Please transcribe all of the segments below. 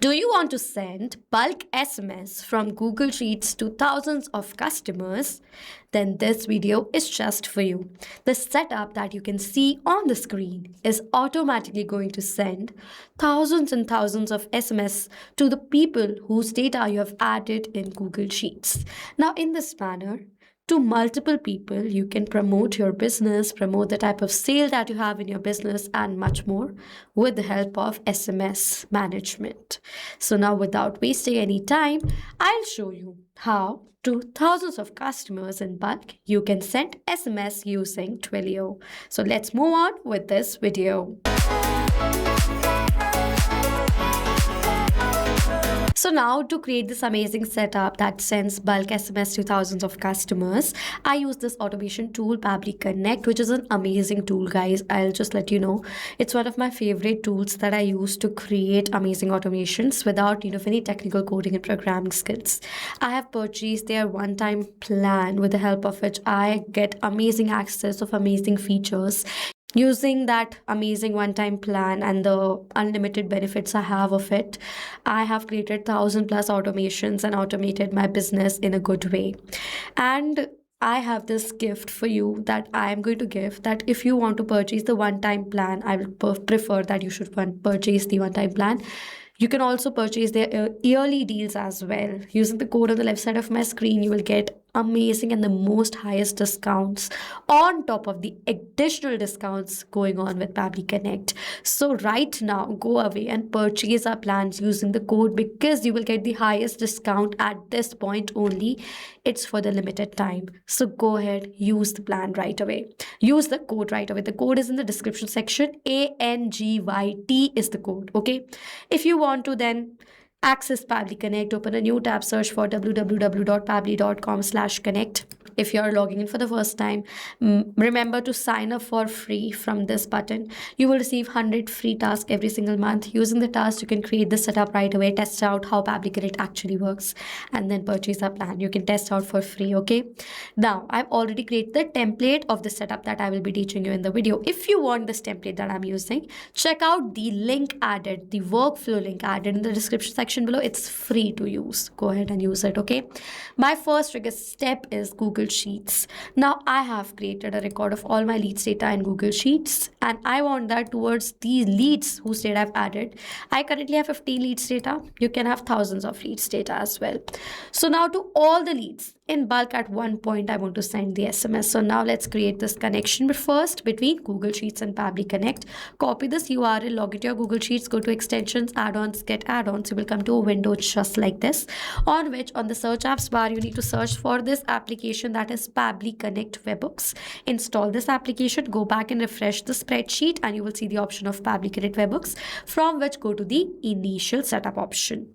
Do you want to send bulk SMS from Google Sheets to thousands of customers? Then this video is just for you. The setup that you can see on the screen is automatically going to send thousands and thousands of SMS to the people whose data you have added in Google Sheets. Now, in this manner, to multiple people, you can promote your business, promote the type of sale that you have in your business, and much more with the help of SMS management. So now, without wasting any time, I'll show you how to thousands of customers in bulk you can send SMS using Twilio. So let's move on with this video. So now to create this amazing setup that sends bulk SMS to thousands of customers, I use this automation tool Pabbly Connect, which is an amazing tool, guys. I'll just let you know. It's one of my favorite tools that I use to create amazing automations without any technical coding and programming skills. I have purchased their one-time plan with the help of which I get amazing access of amazing features. Using that amazing one-time plan and the unlimited benefits I have of it, I have created 1,000+ automations and automated my business in a good way. And I have this gift for you that I am going to give, that if you want to purchase the one-time plan, I will prefer that you should purchase the one-time plan. You can also purchase their yearly deals as well. Using the code on the left side of my screen, you will get amazing and the most highest discounts on top of the additional discounts going on with Pabbly Connect. So right now, go away and purchase our plans using the code, because you will get the highest discount at this point only. It's for the limited time. So go ahead, use the plan right away. Use the code right away. The code is in the description section. ANGYT is the code. Okay. If you want to then access Pabbly Connect, open a new tab, search for www.pabbly.com/connect. If you're logging in for the first time, remember to sign up for free from this button. You will receive 100 free tasks every single month. Using the tasks, you can create the setup right away, test out how Pabbly Connect actually works, and then purchase a plan. You can test out for free, okay? Now, I've already created the template of the setup that I will be teaching you in the video. If you want this template that I'm using, check out the link added, the workflow link added in the description section below. It's free to use. Go ahead and use it, okay? My first trigger step is Google Sheets. Now I have created a record of all my leads data in Google Sheets, and I want that towards the leads whose data I've added. I currently have 15 leads data. You can have thousands of leads data as well. So now to all the leads in bulk at one point, I want to send the SMS. So now let's create this connection first between Google Sheets and Pabbly Connect. Copy this URL, log into your Google Sheets, go to extensions, add-ons, get add-ons. You will come to a window just like this, on which on the search apps bar, you need to search for this application that is Pabbly Connect Webhooks. Install this application, go back and refresh the spreadsheet, and you will see the option of Pabbly Connect Webhooks, from which go to the initial setup option.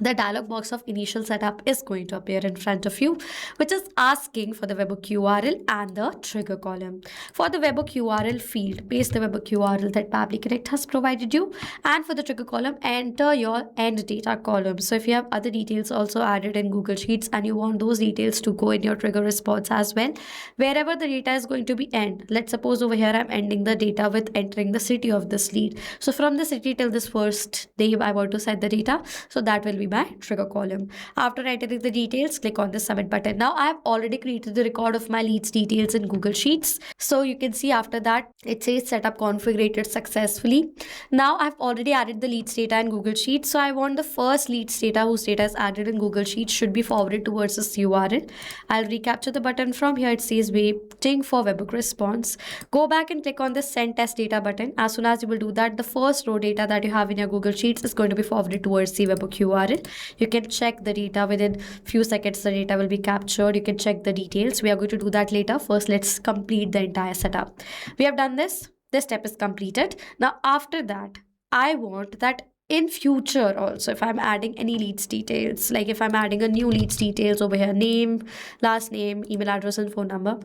The dialog box of initial setup is going to appear in front of you, which is asking for the webhook URL and the trigger column. For the webhook URL field, paste the webhook URL that Pabbly Connect has provided you, and for the trigger column, enter your end data column. So if you have other details also added in Google Sheets and you want those details to go in your trigger response as well, wherever the data is going to be end. Let's suppose over here I'm ending the data with entering the city of this lead. So from the city till this first day, I want to set the data. So that will be my trigger column. After entering the details, click on the submit button. Now I have already created the record of my leads details in Google Sheets. So you can see after that it says setup configured successfully. Now I've already added the leads data in Google Sheets. So I want the first leads data whose data is added in Google Sheets should be forwarded towards this URL. I'll recapture the button. From here it says waiting for webhook response. Go back and click on the send test data button. As soon as you will do that, the first row data that you have in your Google Sheets is going to be forwarded towards the webhook URL. You can check the data within few seconds. The data will be captured. You can check the details. We are going to do that later. First, let's complete the entire setup. We have done this. This step is completed. Now, after that, I want that in future also, if I'm adding any leads details, like if I'm adding a new leads details over here, name, last name, email address, and phone number,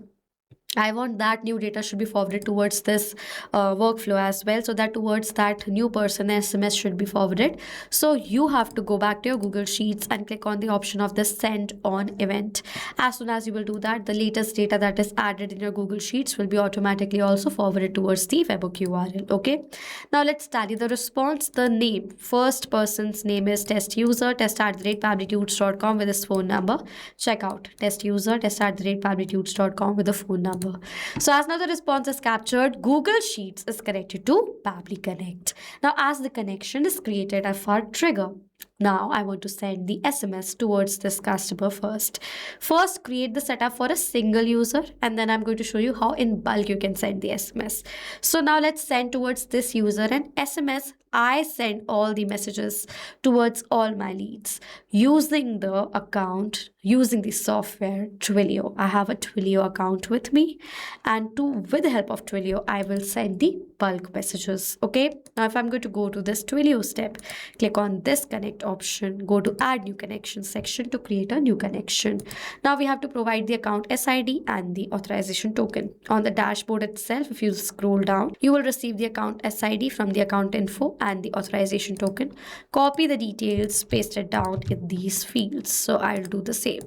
I want that new data should be forwarded towards this workflow as well, so that towards that new person, the SMS should be forwarded. So you have to go back to your Google Sheets and click on the option of the send on event. As soon as you will do that, the latest data that is added in your Google Sheets will be automatically also forwarded towards the webhook URL. Okay. Now let's tally the response. The name, first person's name is test user, test@pabblytudes.com with his phone number. Check out test user, test@pabblytudes.com with the phone number. So as now the response is captured, Google Sheets is connected to Pabbly Connect. Now as the connection is created, I for trigger. Now I want to send the SMS towards this customer first. First, create the setup for a single user, and then I'm going to show you how in bulk you can send the SMS. So now let's send towards this user an SMS. I send all the messages towards all my leads using the account, using the software Twilio. I have a Twilio account with me, and with the help of Twilio, I will send the bulk messages. Okay. Now if I'm going to go to this Twilio step, click on this connect option, go to add new connection section to create a new connection. Now we have to provide the account SID and the authorization token. On the dashboard itself, if you scroll down, you will receive the account SID from the account info and the authorization token. Copy the details, paste it down in these fields. So I'll do the same.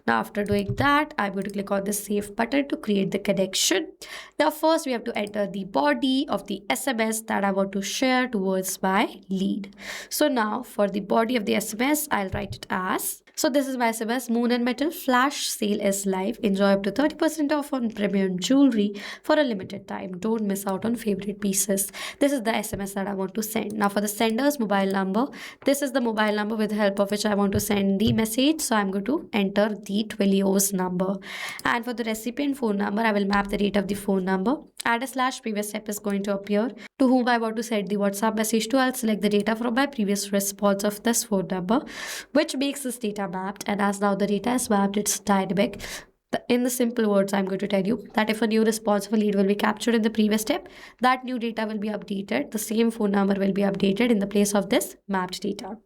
Now after doing that, I'm going to click on the save button to create the connection. Now first we have to enter the body of the SMS that I want to share towards my lead. So now for the body of the SMS, I'll write it as, so this is my SMS, Moon and Metal flash sale is live. Enjoy up to 30% off on premium jewelry for a limited time. Don't miss out on favorite pieces. This is the SMS that I want to send. Now for the sender's mobile number, this is the mobile number with the help of which I want to send the message. So I'm going to enter the Twilio's number. And for the recipient phone number, I will map the date of the phone number. Add a slash, previous step is going to appear. To whom I want to send the WhatsApp message to, I'll select the data from my previous response of this phone number, which makes this data mapped. And as now the data is mapped, it's dynamic. In the simple words, I'm going to tell you that if a new responsive lead will be captured in the previous step, that new data will be updated. The same phone number will be updated in the place of this mapped data.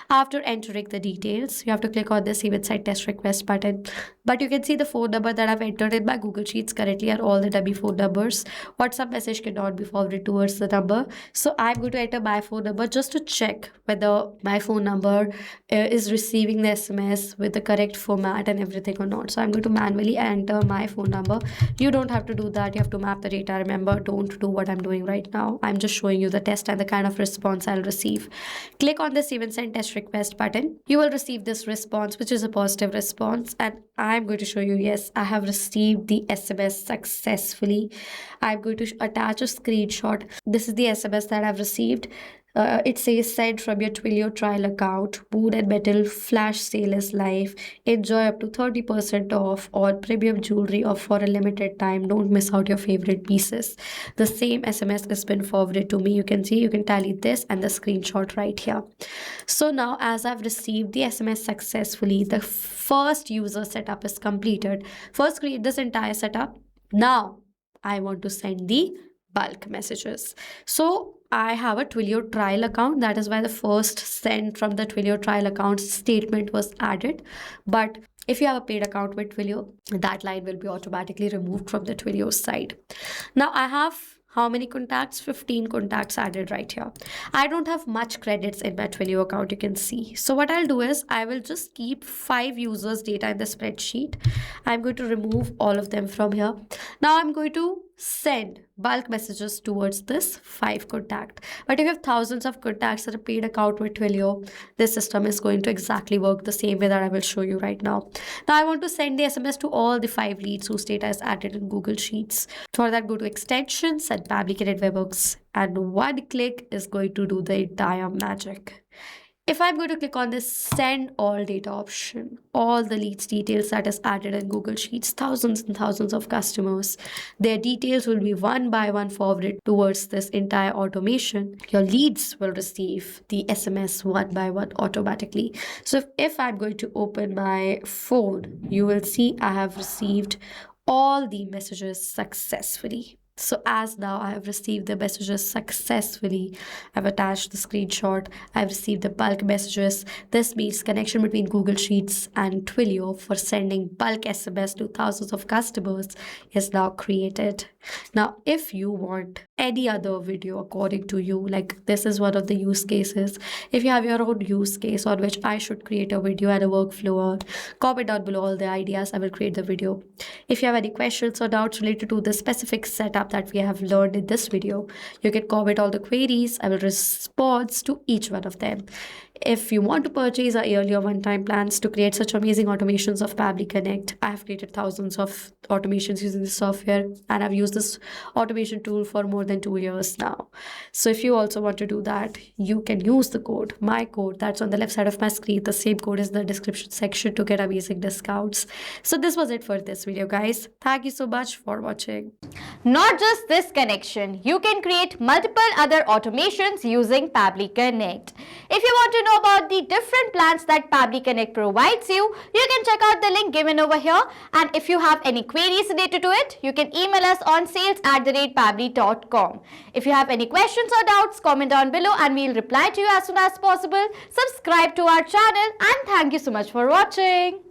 After entering the details, you have to click on the Save Inside Test Request button. But you can see the phone number that I've entered in my Google Sheets currently are all the dummy phone numbers. WhatsApp message cannot be forwarded towards the number. So I'm going to enter my phone number just to check whether my phone number is receiving the SMS with the correct format and everything or not. So I'm going to manually enter my phone number. You don't have to do that. You have to map the data. Remember, don't do what I'm doing right now. I'm just showing you the test and the kind of response I'll receive. Click on the Save and Send Test Request button. You will receive this response, which is a positive response, and I'm going to show you, yes, I have received the SMS successfully. I'm going to attach a screenshot. This is the SMS that I've received. It says send from your Twilio trial account. Moon and Metal flash sale is live. Enjoy up to 30% off on premium jewelry or for a limited time. Don't miss out your favorite pieces. The same SMS has been forwarded to me. You can see, you can tally this and the screenshot right here. So now as I've received the SMS successfully, the first user setup is completed. First create this entire setup. Now I want to send the bulk messages. So I have a Twilio trial account. That is why the first send from the Twilio trial account statement was added. But if you have a paid account with Twilio, that line will be automatically removed from the Twilio side. Now I have how many contacts? 15 contacts added right here. I don't have much credits in my Twilio account, you can see. So what I'll do is I will just keep 5 users data in the spreadsheet. I'm going to remove all of them from here. Now I'm going to send bulk messages towards this 5 contact. But if you have thousands of contacts in a paid account with Twilio, this system is going to exactly work the same way that I will show you right now. Now I want to send the SMS to all the 5 leads whose data is added in Google Sheets. For that, go to extensions and Pabbly Connect webhooks, and one click is going to do the entire magic. If I'm going to click on this send all data option, all the leads details that is added in Google Sheets, thousands and thousands of customers, their details will be one by one forwarded towards this entire automation. Your leads will receive the SMS one by one automatically. So if I'm going to open my phone, you will see I have received all the messages successfully. So as now I have received the messages successfully. I've attached the screenshot. I've received the bulk messages. This means connection between Google Sheets and Twilio for sending bulk SMS to thousands of customers is now created. Now, if you want any other video according to you, like this is one of the use cases. If you have your own use case on which I should create a video and a workflow on, comment down below all the ideas. I will create the video. If you have any questions or doubts related to the specific setup that we have learned in this video, you can comment all the queries. I will respond to each one of them. If you want to purchase our yearly or one-time plans to create such amazing automations of Pabbly Connect, I have created thousands of automations using this software, and I've used this automation tool for more than 2 years now. So if you also want to do that, you can use the code, my code, that's on the left side of my screen. The same code is in the description section to get amazing discounts. So this was it for this video, guys. Thank you so much for watching. Not just this connection, you can create multiple other automations using Pabbly Connect. If you want to know about the different plans that Pabbly Connect provides you, you can check out the link given over here. And if you have any queries related to it, you can email us on sales@pabbly.com. If you have any questions or doubts, comment down below and we'll reply to you as soon as possible. Subscribe to our channel and thank you so much for watching.